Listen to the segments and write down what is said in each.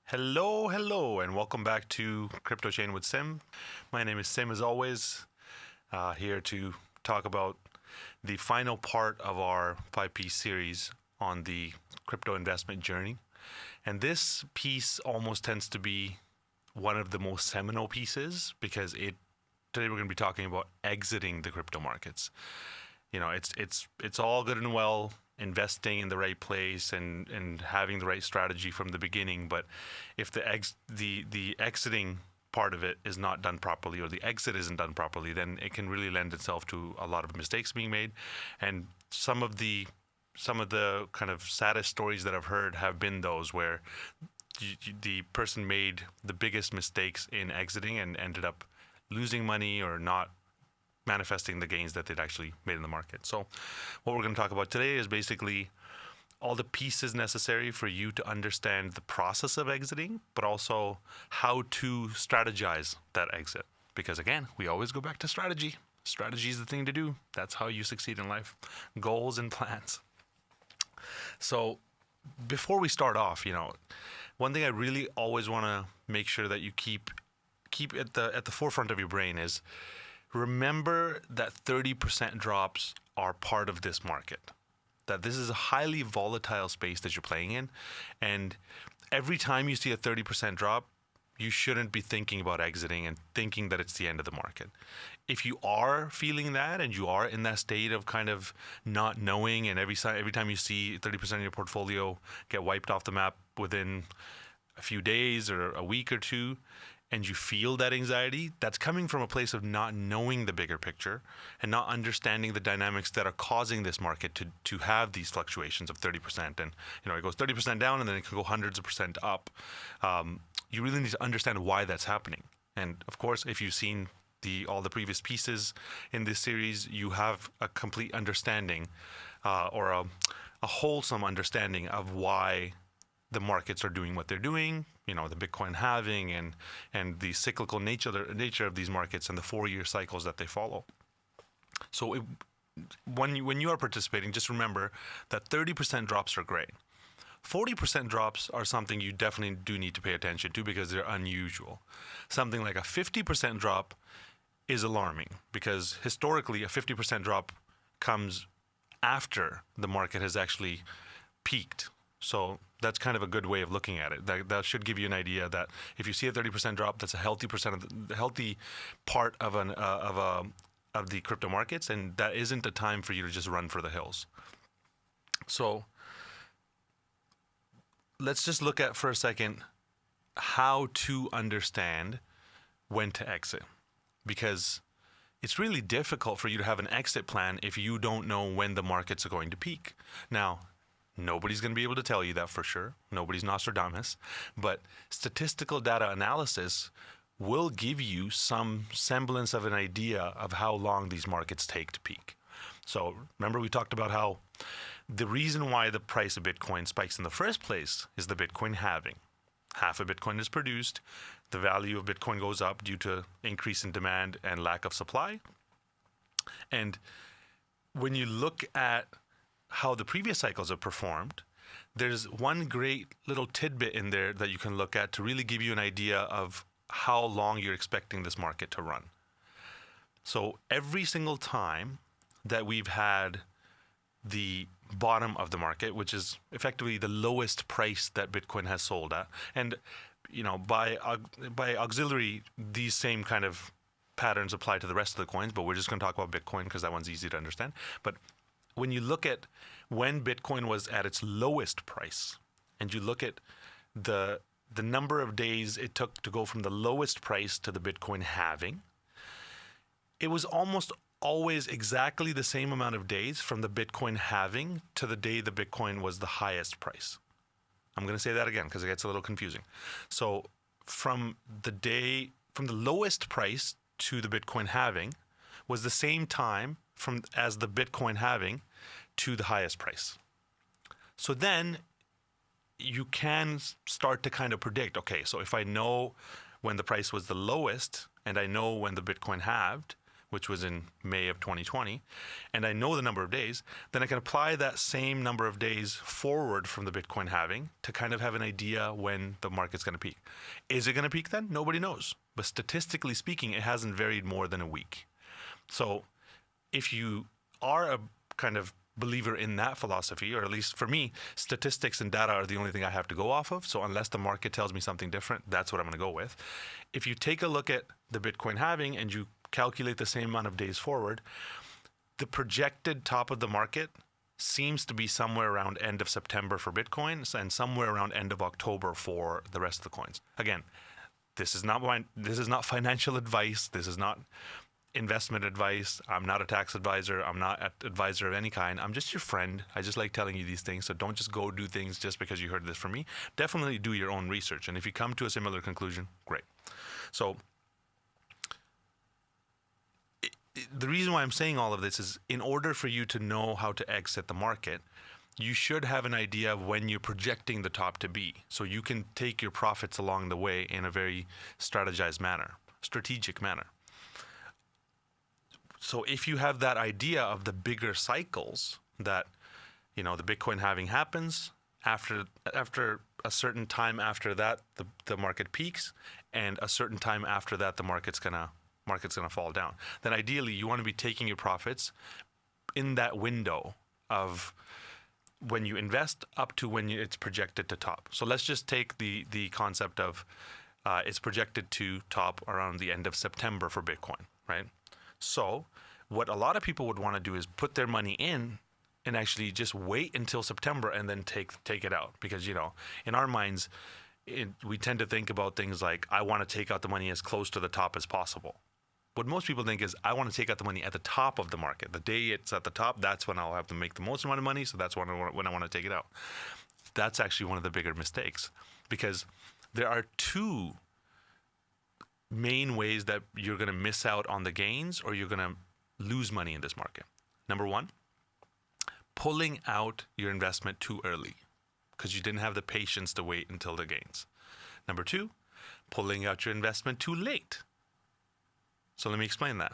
Hello, and welcome back to Cryptochain with Sim. My name is Sim, as always, here to talk about the final part of our 5-piece series on the crypto investment journey. And this piece almost tends to be one of the most seminal pieces because today we're going to be talking about exiting the crypto markets. You know, it's all good and well investing in the right place and having the right strategy from the beginning, but if the exiting part of it is not done properly, or the exit isn't done properly, then it can really lend itself to a lot of mistakes being made. And some of the kind of saddest stories that I've heard have been those where the person made the biggest mistakes in exiting and ended up losing money or not manifesting the gains that they'd actually made in the market. So what we're going to talk about today is basically all the pieces necessary for you to understand the process of exiting, but also how to strategize that exit. Because again, we always go back to strategy. Strategy is the thing to do. That's how you succeed in life. Goals and plans. So before we start off, one thing I really always want to make sure that you keep at the forefront of your brain is remember that 30% drops are part of this market. That this is a highly volatile space that you're playing in. And every time you see a 30% drop, you shouldn't be thinking about exiting and thinking that it's the end of the market. If you are feeling that and you are in that state of kind of not knowing, and every time you see 30% of your portfolio get wiped off the map within a few days or a week or two, and you feel that anxiety, that's coming from a place of not knowing the bigger picture and not understanding the dynamics that are causing this market to have these fluctuations of 30%. And, it goes 30% down and then it can go hundreds of percent up. You really need to understand why that's happening. And of course, if you've seen all the previous pieces in this series, you have a complete understanding or a wholesome understanding of why the markets are doing what they're doing, the Bitcoin halving and the cyclical nature of these markets and the 4-year cycles that they follow. So when you are participating, just remember that 30% drops are great. 40% drops are something you definitely do need to pay attention to because they're unusual. Something like a 50% drop is alarming because historically a 50% drop comes after the market has actually peaked. So that's kind of a good way of looking at it. That should give you an idea that if you see a 30% drop, that's a healthy part of the crypto markets, and that isn't a time for you to just run for the hills. So let's just look at for a second how to understand when to exit, because it's really difficult for you to have an exit plan if you don't know when the markets are going to peak. Now, nobody's going to be able to tell you that for sure. Nobody's Nostradamus. But statistical data analysis will give you some semblance of an idea of how long these markets take to peak. So remember we talked about how the reason why the price of Bitcoin spikes in the first place is the Bitcoin halving. Half of Bitcoin is produced. The value of Bitcoin goes up due to increase in demand and lack of supply. And when you look at how the previous cycles have performed, there's one great little tidbit in there that you can look at to really give you an idea of how long you're expecting this market to run. So every single time that we've had the bottom of the market, which is effectively the lowest price that Bitcoin has sold at, and by auxiliary, these same kind of patterns apply to the rest of the coins, but we're just going to talk about Bitcoin because that one's easy to understand. But when you look at when Bitcoin was at its lowest price, and you look at the number of days it took to go from the lowest price to the Bitcoin halving, it was almost always exactly the same amount of days from the Bitcoin halving to the day the Bitcoin was the highest price. I'm going to say that again because it gets a little confusing. So from the lowest price to the Bitcoin halving was the same time as the Bitcoin halving to the highest price. So then you can start to kind of predict, okay, so if I know when the price was the lowest and I know when the Bitcoin halved, which was in May of 2020, and I know the number of days, then I can apply that same number of days forward from the Bitcoin halving to kind of have an idea when the market's going to peak. Is it going to peak then? Nobody knows. But statistically speaking, it hasn't varied more than a week. So if you are a kind of believer in that philosophy, or at least for me, statistics and data are the only thing I have to go off of. So unless the market tells me something different, that's what I'm going to go with. If you take a look at the Bitcoin halving and you calculate the same amount of days forward, the projected top of the market seems to be somewhere around end of September for Bitcoin and somewhere around end of October for the rest of the coins. Again, this is not financial advice. This is not investment advice. I'm not a tax advisor. I'm not an advisor of any kind. I'm just your friend. I just like telling you these things. So don't just go do things just because you heard this from me. Definitely do your own research. And if you come to a similar conclusion, great. So the reason why I'm saying all of this is in order for you to know how to exit the market, you should have an idea of when you're projecting the top to be. So you can take your profits along the way in a very strategic manner. So if you have that idea of the bigger cycles that, the Bitcoin halving happens, after a certain time after that, the market peaks, and a certain time after that, the market's gonna fall down. Then ideally, you want to be taking your profits in that window of when you invest up to when it's projected to top. So let's just take the concept of it's projected to top around the end of September for Bitcoin, right? So what a lot of people would want to do is put their money in and actually just wait until September and then take it out. Because, in our minds, we tend to think about things like, I want to take out the money as close to the top as possible. What most people think is, I want to take out the money at the top of the market. The day it's at the top, that's when I'll have to make the most amount of money. So that's when I want to take it out. That's actually one of the bigger mistakes, because there are two main ways that you're going to miss out on the gains or you're going to lose money in this market. Number one, pulling out your investment too early because you didn't have the patience to wait until the gains. Number two, pulling out your investment too late. So let me explain that.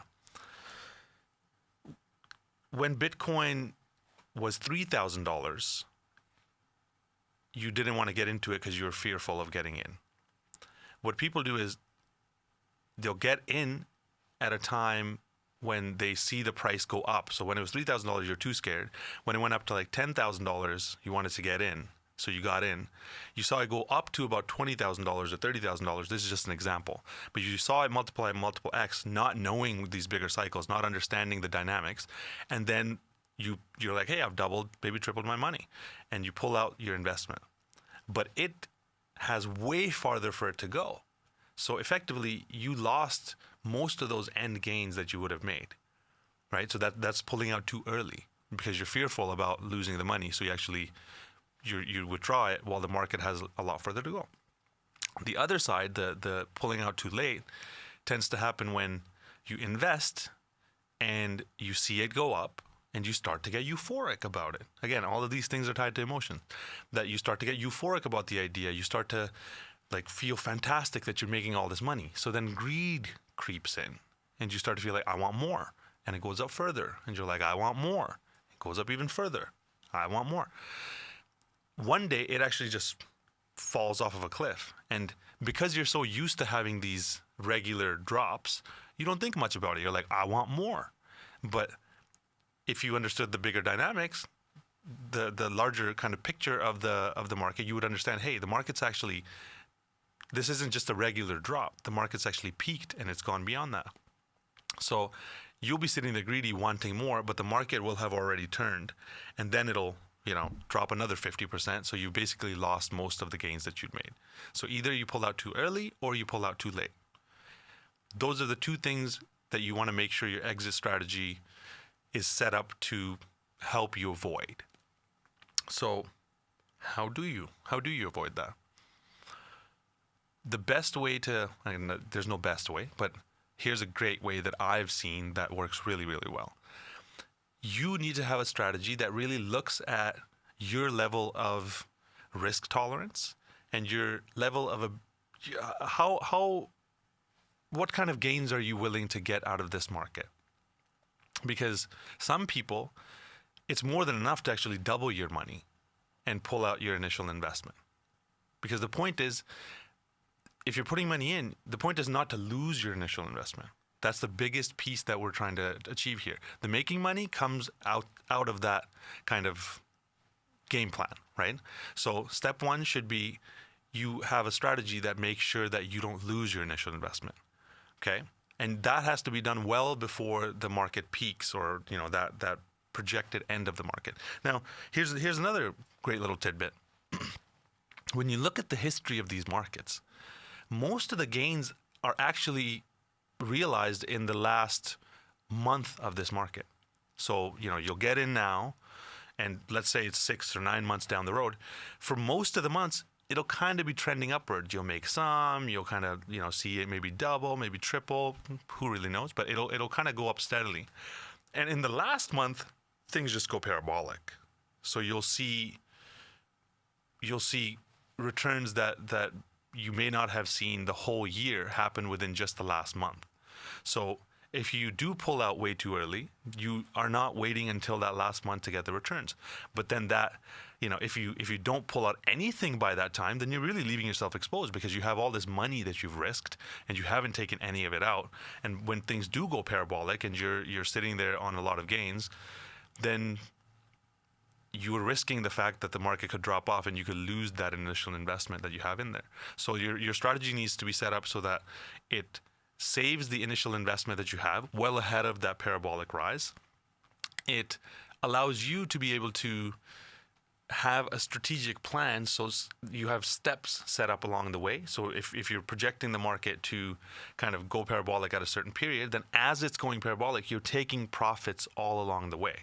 When Bitcoin was $3,000, you didn't want to get into it because you were fearful of getting in. What people do is they'll get in at a time when they see the price go up. So when it was $3,000, you're too scared. When it went up to like $10,000, you wanted to get in. So you got in. You saw it go up to about $20,000 or $30,000. This is just an example. But you saw it multiply multiple X, not knowing these bigger cycles, not understanding the dynamics. And then you're like, hey, I've doubled, maybe tripled my money. And you pull out your investment. But it has way farther for it to go. So effectively, you lost most of those end gains that you would have made, right? So that's pulling out too early because you're fearful about losing the money. So you withdraw it while the market has a lot further to go. The other side, the pulling out too late, tends to happen when you invest and you see it go up and you start to get euphoric about it. Again, all of these things are tied to emotion. That you start to get euphoric about the idea. You start to feel fantastic that you're making all this money. So then greed creeps in and you start to feel like, I want more. And it goes up further. And you're like, I want more. It goes up even further. I want more. One day it actually just falls off of a cliff. And because you're so used to having these regular drops, you don't think much about it. You're like, I want more. But if you understood the bigger dynamics, the larger kind of picture of the market, you would understand, hey, the market's actually, this isn't just a regular drop. The market's actually peaked and it's gone beyond that. So you'll be sitting there greedy wanting more, but the market will have already turned and then it'll, drop another 50%. So you basically lost most of the gains that you'd made. So either you pull out too early or you pull out too late. Those are the two things that you want to make sure your exit strategy is set up to help you avoid. So how do you avoid that? The best way to, there's no best way, but here's a great way that I've seen that works really, really well. You need to have a strategy that really looks at your level of risk tolerance and your level of what kind of gains are you willing to get out of this market? because some people, it's more than enough to actually double your money and pull out your initial investment. Because the point is, if you're putting money in, the point is not to lose your initial investment. That's the biggest piece that we're trying to achieve here. The making money comes out of that kind of game plan, right? So step one should be you have a strategy that makes sure that you don't lose your initial investment, okay? And that has to be done well before the market peaks, or that projected end of the market. Now, here's another great little tidbit. When you look at the history of these markets, most of the gains are actually realized in the last month of this market. So, you'll get in now, and let's say it's 6 or 9 months down the road. For most of the months, it'll kind of be trending upward. You'll make some, you'll kind of, see it maybe double, maybe triple, who really knows, but it'll kind of go up steadily. And in the last month, things just go parabolic. So you'll see returns that you may not have seen the whole year happen within just the last month. So if you do pull out way too early, you are not waiting until that last month to get the returns. But then if you don't pull out anything by that time, then you're really leaving yourself exposed, because you have all this money that you've risked and you haven't taken any of it out. And when things do go parabolic and you're sitting there on a lot of gains, then you are risking the fact that the market could drop off and you could lose that initial investment that you have in there. So your strategy needs to be set up so that it saves the initial investment that you have well ahead of that parabolic rise. It allows you to be able to have a strategic plan, so you have steps set up along the way. So if you're projecting the market to kind of go parabolic at a certain period, then as it's going parabolic, you're taking profits all along the way.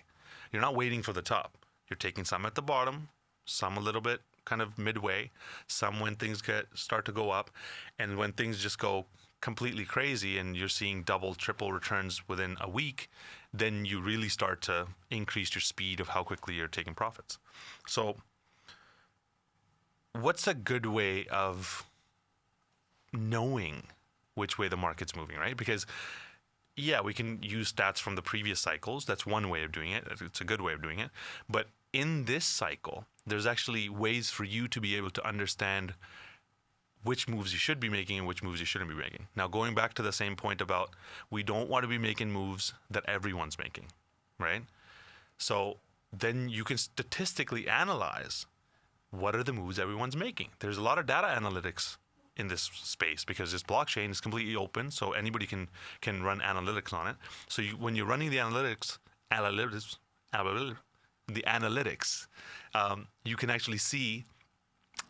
You're not waiting for the top. You're taking some at the bottom, some a little bit kind of midway, some when things start to go up, and when things just go completely crazy and you're seeing double, triple returns within a week, then you really start to increase your speed of how quickly you're taking profits. So what's a good way of knowing which way the market's moving, right? Because yeah, we can use stats from the previous cycles. That's one way of doing it. It's a good way of doing it. But in this cycle, there's actually ways for you to be able to understand which moves you should be making and which moves you shouldn't be making. Now, going back to the same point about we don't want to be making moves that everyone's making, right? So then you can statistically analyze what are the moves everyone's making. There's a lot of data analytics in this space because this blockchain is completely open, so anybody can run analytics on it. So when you're running the analytics, you can actually see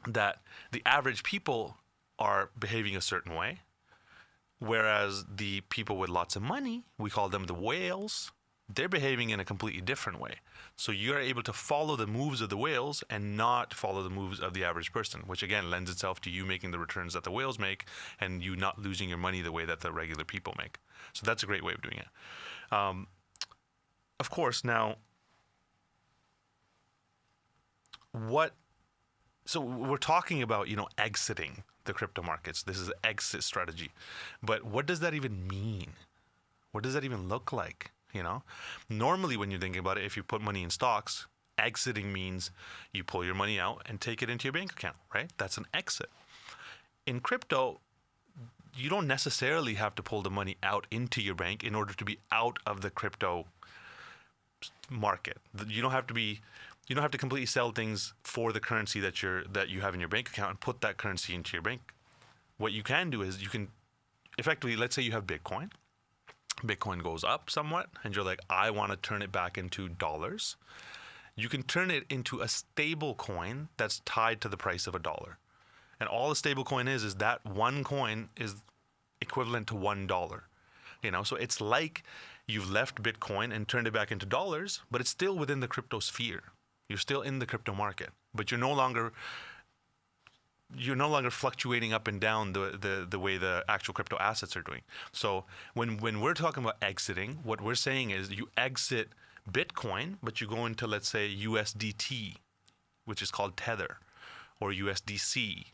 that the average people are behaving a certain way, whereas the people with lots of money, we call them the whales, they're behaving in a completely different way. So you're able to follow the moves of the whales and not follow the moves of the average person, which again lends itself to you making the returns that the whales make and you not losing your money the way that the regular people make. So that's a great way of doing it. Of course, now, so we're talking about, exiting the crypto markets. This is an exit strategy. But what does that even mean? What does that even look like? Normally when you're thinking about it, if you put money in stocks, exiting means you pull your money out and take it into your bank account, right? That's an exit. In crypto, you don't necessarily have to pull the money out into your bank in order to be out of the crypto market. You don't have to completely sell things for the currency that you have in your bank account and put that currency into your bank. What you can do is you can effectively, let's say you have Bitcoin. Bitcoin goes up somewhat and you're like, I want to turn it back into dollars. You can turn it into a stable coin that's tied to the price of $1. And all a stable coin is that one coin is equivalent to $1. So it's like you've left Bitcoin and turned it back into dollars, but it's still within the crypto sphere. You're still in the crypto market, but you're no longer fluctuating up and down the way the actual crypto assets are doing. So when we're talking about exiting, what we're saying is you exit Bitcoin, but you go into, let's say, USDT, which is called Tether, or USDC,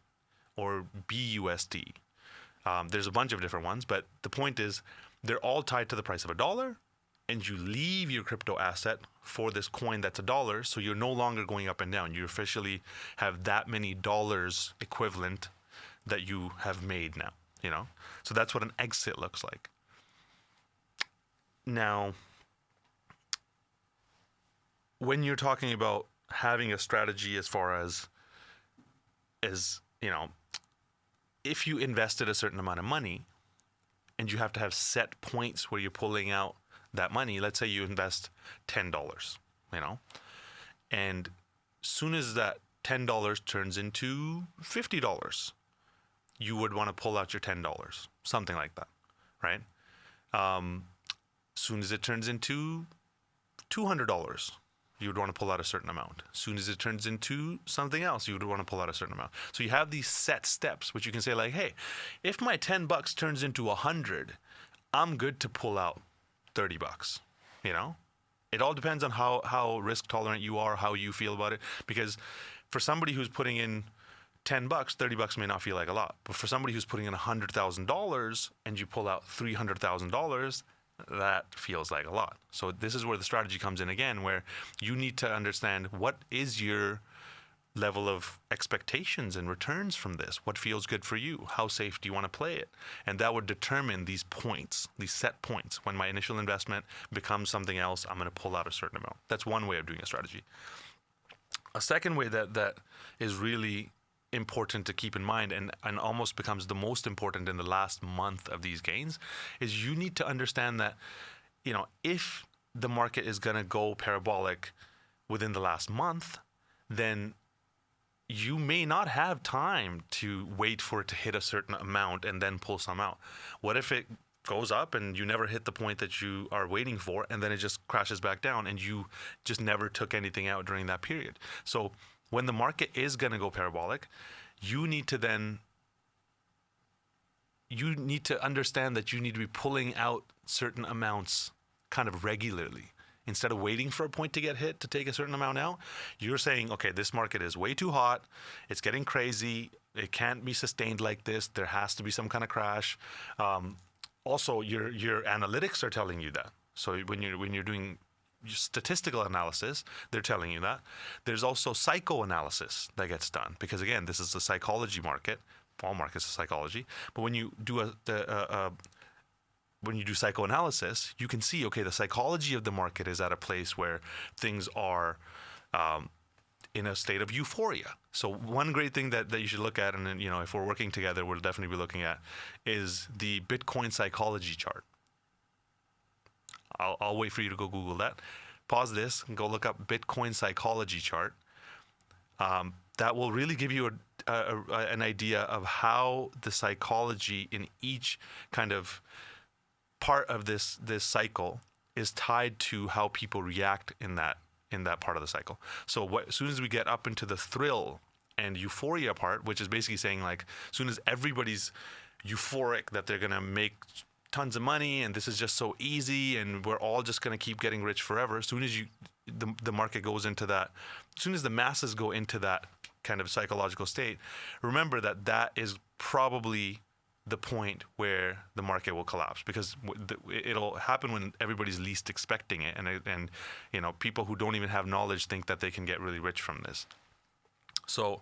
or BUSD. There's a bunch of different ones, but the point is they're all tied to the price of $1. and you leave your crypto asset for this coin that's $1, so you're no longer going up and down. You officially have that many dollars equivalent that you have made now, you know? So that's what an exit looks like. Now, when you're talking about having a strategy as far as you know, if you invested a certain amount of money and you have to have set points where you're pulling out that money, let's say you invest $10, you know, and soon as that $10 turns into $50, you would want to pull out your $10, something like that, right? Soon as it turns into $200, you would want to pull out a certain amount. As soon as it turns into something else, you would want to pull out a certain amount. So you have these set steps, which you can say like, hey, if my $10 turns into 100, I'm good to pull out $30, you know? It all depends on how risk tolerant you are, how you feel about it. Because for somebody who's putting in $10, $30 may not feel like a lot. But for somebody who's putting in $100,000 and you pull out $300,000, that feels like a lot. So this is where the strategy comes in again, where you need to understand what is your level of expectations and returns from this. What feels good for you? How safe do you want to play it? And that would determine these points, these set points. When my initial investment becomes something else, I'm going to pull out a certain amount. That's one way of doing a strategy. A second way that is really important to keep in mind and almost becomes the most important in the last month of these gains is you need to understand that, you know, if the market is going to go parabolic within the last month, then you may not have time to wait for it to hit a certain amount and then pull some out. What if it goes up and you never hit the point that you are waiting for, and then it just crashes back down and you just never took anything out during that period? So when the market is going to go parabolic, you need to understand that you need to be pulling out certain amounts kind of regularly. Instead of waiting for a point to get hit to take a certain amount out, you're saying, okay, this market is way too hot. It's getting crazy. It can't be sustained like this. There has to be some kind of crash. Also, your analytics are telling you that. So when you're doing statistical analysis, they're telling you that. There's also psychoanalysis that gets done, because again, this is a psychology market. All markets are psychology. But when you do psychoanalysis, you can see, okay, the psychology of the market is at a place where things are in a state of euphoria. So one great thing that you should look at, and then, you know, if we're working together, we'll definitely be looking at, is the Bitcoin psychology chart. I'll wait for you to go Google that. Pause this and go look up Bitcoin psychology chart. That will really give you an idea of how the psychology in each kind of part of this cycle is tied to how people react in that part of the cycle. So as soon as we get up into the thrill and euphoria part, which is basically saying, like, as soon as everybody's euphoric that they're going to make tons of money and this is just so easy and we're all just going to keep getting rich forever, as soon as the market goes into that, as soon as the masses go into that kind of psychological state, remember that is probably the point where the market will collapse, because it'll happen when everybody's least expecting it, and you know, people who don't even have knowledge think that they can get really rich from this. So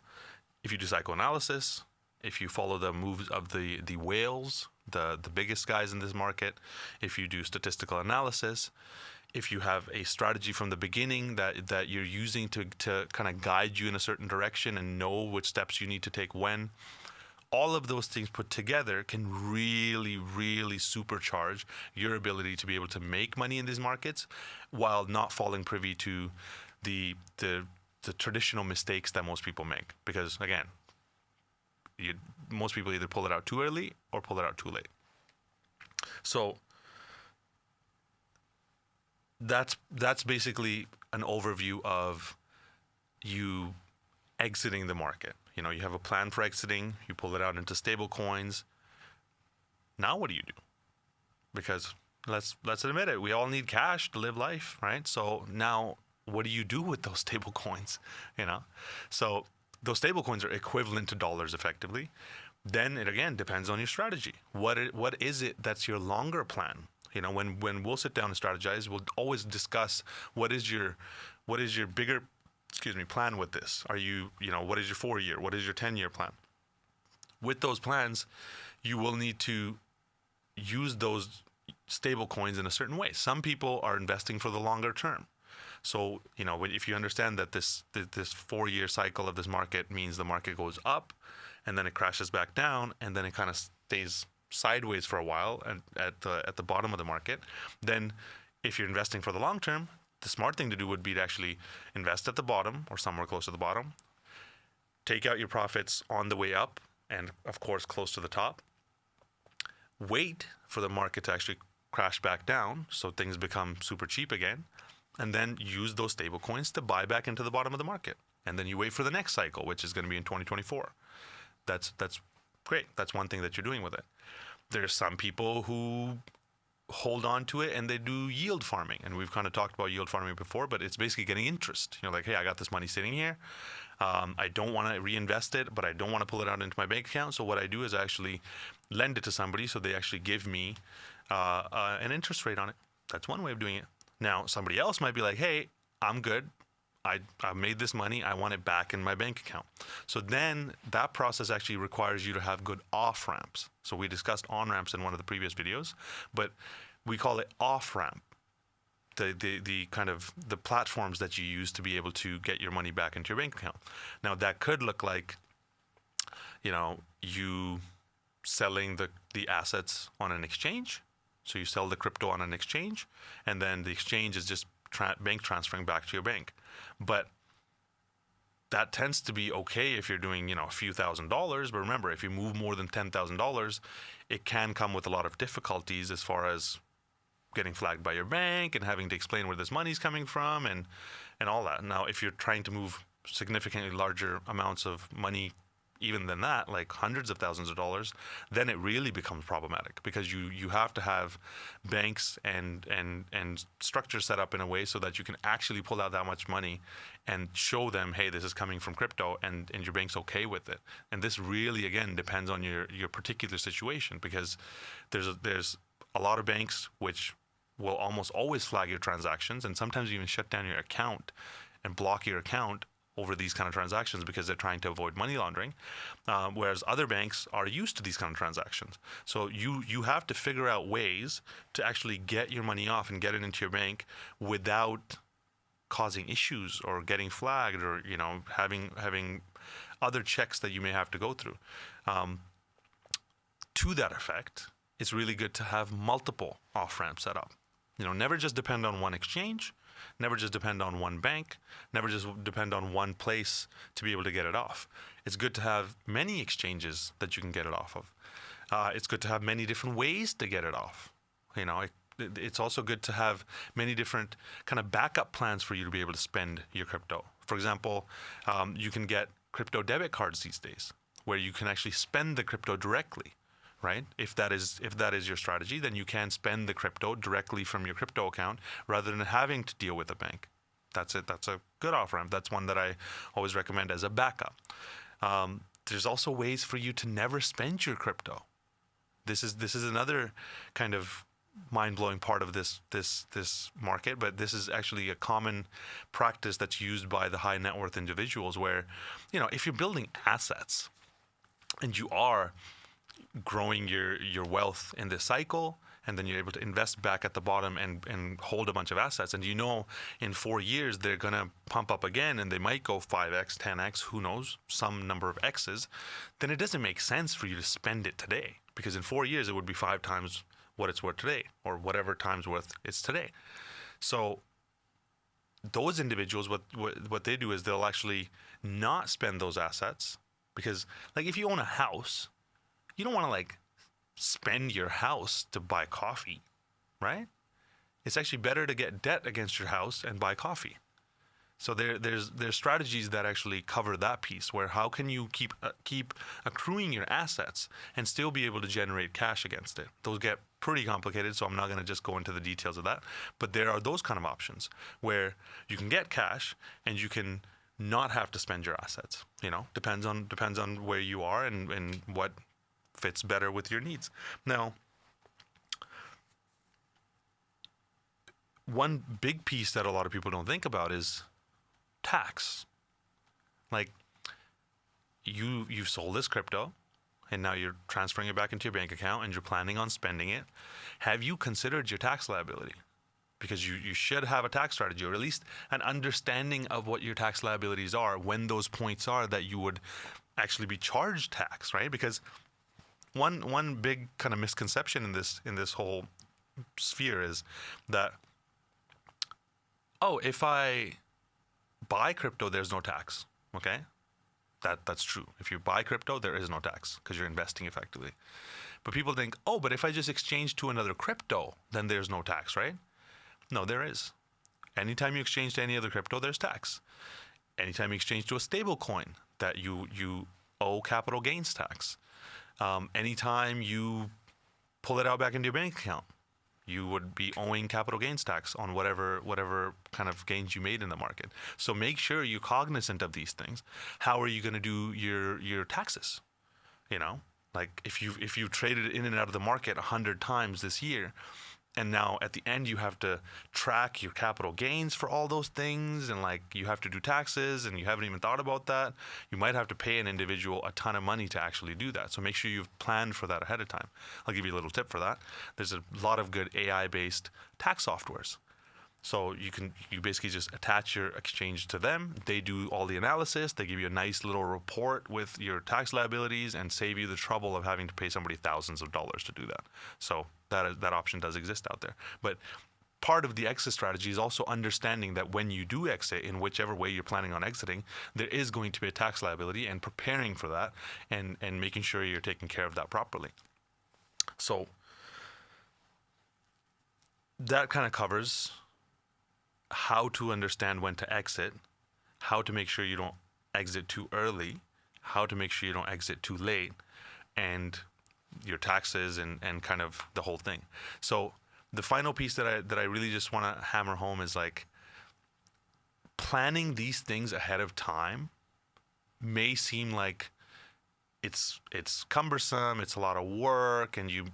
if you do psychoanalysis, if you follow the moves of the whales, the biggest guys in this market, if you do statistical analysis, if you have a strategy from the beginning that you're using to kind of guide you in a certain direction and know which steps you need to take when, all of those things put together can really, really supercharge your ability to be able to make money in these markets while not falling privy to the traditional mistakes that most people make. Because again, most people either pull it out too early or pull it out too late. So that's basically an overview of you exiting the market. You know, you have a plan for exiting, you pull it out into stable coins. Now what do you do? Because let's admit it, we all need cash to live life, right? So now what do you do with those stable coins? You know, so those stable coins are equivalent to dollars effectively. Then it again depends on your strategy. What is it that's your longer plan? When we'll sit down and strategize, we'll always discuss what is your bigger, plan with this. Are you, what is your 4-year? What is your 10-year plan? With those plans, you will need to use those stable coins in a certain way. Some people are investing for the longer term. So, if you understand that this 4-year cycle of this market means the market goes up and then it crashes back down and then it kind of stays sideways for a while and at the bottom of the market, then if you're investing for the long term, the smart thing to do would be to actually invest at the bottom or somewhere close to the bottom, take out your profits on the way up and of course close to the top, wait for the market to actually crash back down so things become super cheap again, and then use those stable coins to buy back into the bottom of the market. And then you wait for the next cycle, which is going to be in 2024. That's great. That's one thing that you're doing with it. There's some people who hold on to it and they do yield farming. And we've kind of talked about yield farming before, but it's basically getting interest. Like, hey, I got this money sitting here. I don't want to reinvest it, but I don't want to pull it out into my bank account. So what I do is I actually lend it to somebody so they actually give me an interest rate on it. That's one way of doing it. Now, somebody else might be like, hey, I'm good. I've made this money. I want it back in my bank account. So then that process actually requires you to have good off ramps. So we discussed on ramps in one of the previous videos, but we call it off ramp. The kind of the platforms that you use to be able to get your money back into your bank account. Now that could look like, you selling the assets on an exchange. So you sell the crypto on an exchange, and then the exchange is just bank transferring back to your bank. But that tends to be okay if you're doing, a few $1,000s. But remember, if you move more than $10,000, it can come with a lot of difficulties as far as getting flagged by your bank and having to explain where this money's coming from and all that. Now, if you're trying to move significantly larger amounts of money, even than that, like hundreds of thousands of dollars, then it really becomes problematic because you have to have banks and structures set up in a way so that you can actually pull out that much money and show them, hey, this is coming from crypto, and your bank's okay with it. And this really, again, depends on your particular situation, because there's a lot of banks which will almost always flag your transactions and sometimes even shut down your account and block your account over these kind of transactions because they're trying to avoid money laundering, whereas other banks are used to these kind of transactions. So you have to figure out ways to actually get your money off and get it into your bank without causing issues or getting flagged or having other checks that you may have to go through. To that effect, it's really good to have multiple off-ramps set up. Never just depend on one exchange. Never just depend on one bank. Never just depend on one place to be able to get it off. It's good to have many exchanges that you can get it off of. It's good to have many different ways to get it off. It's also good to have many different kind of backup plans for you to be able to spend your crypto. For example, you can get crypto debit cards these days where you can actually spend the crypto directly. Right? If that is your strategy, then you can spend the crypto directly from your crypto account rather than having to deal with a bank. That's it. That's a good off-ramp. That's one that I always recommend as a backup. There's also ways for you to never spend your crypto. This is another kind of mind-blowing part of this market, but this is actually a common practice that's used by the high net worth individuals where, if you're building assets and you are growing your wealth in this cycle, and then you're able to invest back at the bottom and hold a bunch of assets, and in 4 years they're going to pump up again and they might go 5x, 10x, who knows, some number of x's, then it doesn't make sense for you to spend it today, because in 4 years it would be 5 times what it's worth today, or whatever times worth it's today. So those individuals, what they do is they'll actually not spend those assets, because like if you own a house, you don't want to spend your house to buy coffee, right? It's actually better to get debt against your house and buy coffee. So there's strategies that actually cover that piece, where how can you keep accruing your assets and still be able to generate cash against it? Those get pretty complicated, so I'm not going to just go into the details of that. But there are those kind of options where you can get cash and you can not have to spend your assets. Depends on where you are and what fits better with your needs. Now, one big piece that a lot of people don't think about is tax. Like, you've sold this crypto, and now you're transferring it back into your bank account, and you're planning on spending it. Have you considered your tax liability? Because you should have a tax strategy, or at least an understanding of what your tax liabilities are, when those points are that you would actually be charged tax, right? Because one big kind of misconception in this whole sphere is that, oh, if I buy crypto, there's no tax. Okay, that's true. If you buy crypto, there is no tax because you're investing effectively. But people think, oh, but if I just exchange to another crypto, then there's no tax, right? No, there is. Anytime you exchange to any other crypto, there's tax. Anytime you exchange to a stable coin, that you owe capital gains tax. Anytime you pull it out back into your bank account, you would be owing capital gains tax on whatever kind of gains you made in the market. So make sure you're cognizant of these things. How are you going to do your taxes? You know, like if you've traded in and out of the market 100 times this year, and now at the end you have to track your capital gains for all those things, and like you have to do taxes, and you haven't even thought about that. You might have to pay an individual a ton of money to actually do that. So make sure you've planned for that ahead of time. I'll give you a little tip for that. There's a lot of good AI-based tax softwares. So you basically just attach your exchange to them. They do all the analysis. They give you a nice little report with your tax liabilities and save you the trouble of having to pay somebody thousands of dollars to do that. So that option does exist out there. But part of the exit strategy is also understanding that when you do exit, in whichever way you're planning on exiting, there is going to be a tax liability, and preparing for that and making sure you're taking care of that properly. So that kind of covers how to understand when to exit, how to make sure you don't exit too early, how to make sure you don't exit too late, and your taxes and kind of the whole thing. So the final piece that I really just want to hammer home is like, planning these things ahead of time may seem like it's cumbersome, it's a lot of work, and you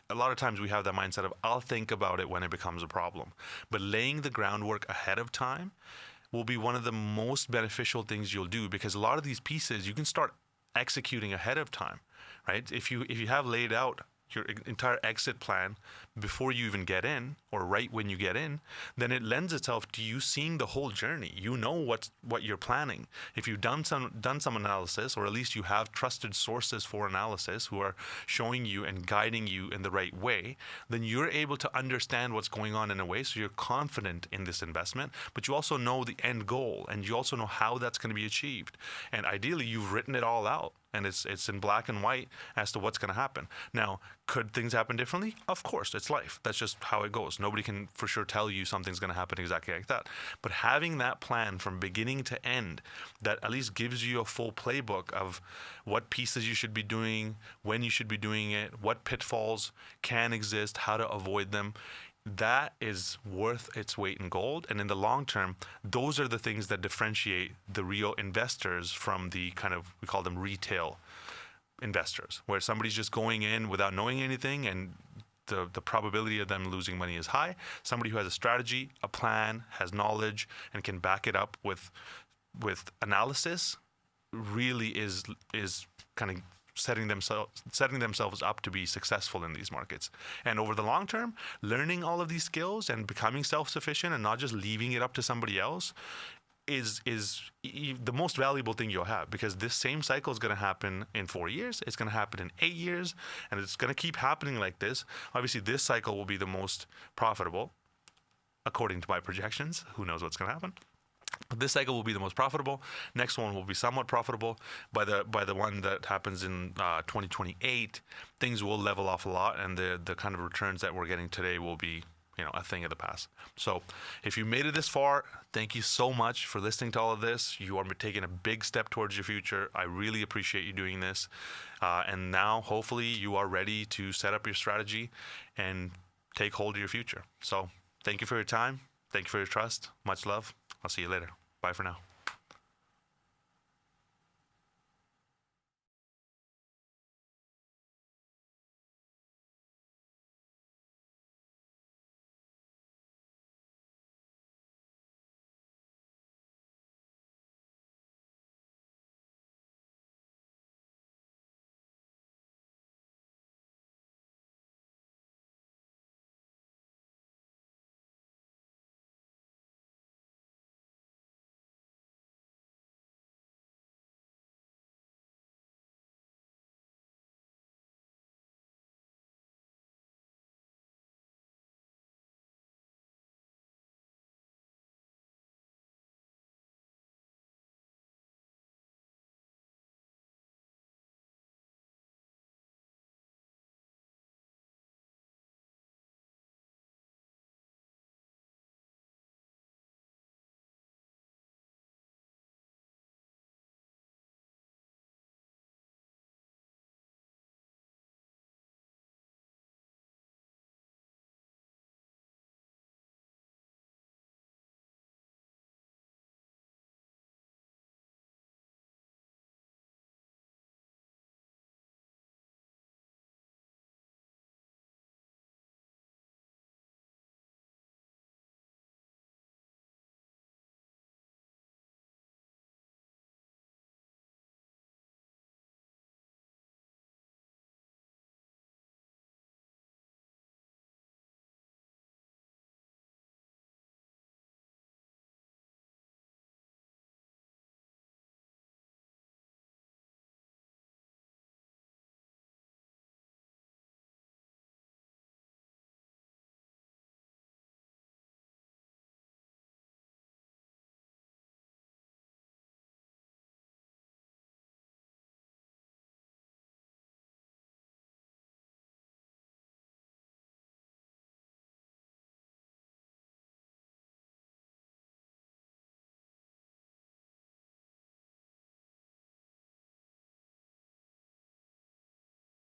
a lot of times we have that mindset of, I'll think about it when it becomes a problem. But laying the groundwork ahead of time will be one of the most beneficial things you'll do, because a lot of these pieces you can start executing ahead of time, right? If you have laid out your entire exit plan before you even get in, or right when you get in, then it lends itself to you seeing the whole journey. You know what you're planning. If you've done some analysis, or at least you have trusted sources for analysis who are showing you and guiding you in the right way, then you're able to understand what's going on in a way so you're confident in this investment, but you also know the end goal, and you also know how that's going to be achieved. And ideally, you've written it all out, and it's in black and white as to what's going to happen. Now, could things happen differently? Of course, it's life. That's just how it goes. Nobody can for sure tell you something's going to happen exactly like that. But having that plan from beginning to end, that at least gives you a full playbook of what pieces you should be doing, when you should be doing it, what pitfalls can exist, how to avoid them, that is worth its weight in gold. And in the long term, those are the things that differentiate the real investors from the kind of, we call them retail investors, where somebody's just going in without knowing anything, and the probability of them losing money is high. Somebody who has a strategy, a plan, has knowledge, and can back it up with analysis really is kind of setting themselves up to be successful in these markets. And over the long term, learning all of these skills and becoming self-sufficient and not just leaving it up to somebody else is the most valuable thing you'll have, because this same cycle is going to happen in 4 years, it's going to happen in 8 years, and it's going to keep happening like this. Obviously, this cycle will be the most profitable, according to my projections. Who knows what's going to happen? This cycle will be the most profitable. Next one will be somewhat profitable. By the one that happens in 2028, things will level off a lot, and the kind of returns that we're getting today will be, a thing of the past. So if you made it this far, thank you so much for listening to all of this. You are taking a big step towards your future. I really appreciate you doing this. And now, hopefully, you are ready to set up your strategy and take hold of your future. So thank you for your time. Thank you for your trust. Much love. I'll see you later. Bye for now.